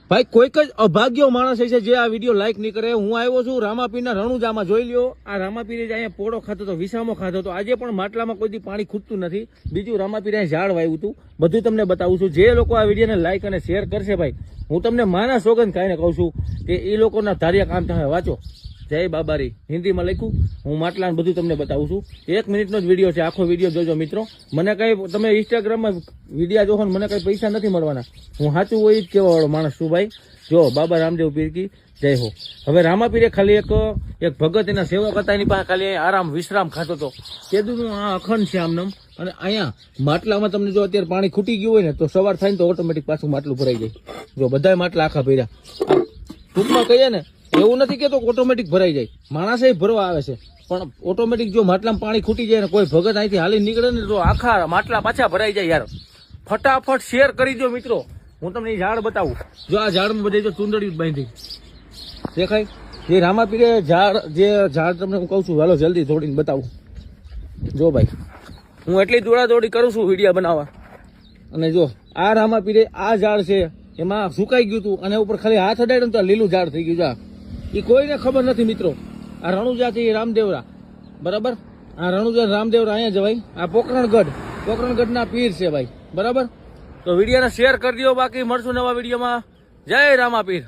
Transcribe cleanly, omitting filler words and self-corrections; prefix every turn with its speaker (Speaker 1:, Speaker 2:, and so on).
Speaker 1: ભાઈ કોઈક જ અભાગ્યો માણસ છે જે આ વિડીયો લાઈક નહીં કરે. હું આવ્યો છું રામાપીરના રણુજામાં. જોઈ લ્યો, આ રામાપીરે અહીંયા પોળો ખાતો હતો, વિસામો ખાતો હતો. આજે પણ માટલામાં કોઈ દી પાણી ખૂટતું નથી. બીજું રામાપીરે અહીંયા ઝાડ વાવ્યું હતું. બધું તમને બતાવું છું. જે લોકો આ વિડીયોને લાઈક અને શેર કરશે ભાઈ, હું તમને માના સોગંદ ખાઈને કહું છું કે એ લોકોના ધાર્યા કામ તમે વાંચો. જય બાબારી હિન્દીમાં લખ્યું. હું માટલા બધું તમને બતાવું છું. 1 મિનિટનો જ વિડીયો છે. આખો વિડીયો જોજો મિત્રો. મને કઈ તમે ઇન્સ્ટાગ્રામમાં વિડીયો જોવો ને મને કઈ પૈસા નથી મળવાના. હું સાચું હોય જ કેવા વાળો માણસ છું ભાઈ. જો બાબા રામદેવ પીર કી જય હો. હવે રામાપીરે ખાલી એક ભગત એના સેવક હતા, એની પાસે ખાલી આરામ વિશ્રામ ખાતો હતો. કેદું આ અખંડ છે આમનામ. અને અહીંયા માટલામાં તમને જો અત્યારે પાણી ખૂટી ગયું હોય ને તો સવાર થાય ને તો ઓટોમેટિક પાછું માટલું ભરાઈ જાય. જો બધા માટલા આખા ભર્યા. ટૂંકમાં કહીએ ને એવું નથી કેતો ઓટોમેટિક ભરાઈ જાય. માણસે ભરવા આવે છે પણ ઓટોમેટિક જો માટલામાં પાણી ખૂટી જાય ને કોઈ ભગત અહીંથી હાલી નીકળે ને તો આખા માટલા પાછા ભરાઈ જાય. યાર ફટાફટ શેર કરી દો મિત્રો. હું તમને ઝાડ બતાવું. જો આ ઝાડમાં બધે જો ચૂંદડિયું બાંધી દેખાય. જે રામાપીરે ઝાડ તમને હું કહું છું, હાલો જલ્દી દોડીને બતાવું. જો ભાઈ હું એટલી દોડાદોડી કરું છું વિડીયો બનાવવા. અને જો આ રામાપીરે આ ઝાડ છે એમાં સુકાઈ ગયું હતું અને ઉપર ખાલી હાથ અડાડ્યો તો લીલું ઝાડ થઈ ગયું. એ કોઈને ખબર નથી મિત્રો. આ રણુજા થી રામદેવરા, બરાબર. આ રણુજા રામદેવરા અહીંયા જવાય. આ પોકરણગઢના પીર છે ભાઈ, બરાબર. તો વિડીયોને શેર કરી દો. બાકી મળશું નવા વિડીયોમાં. જય રામાપીર.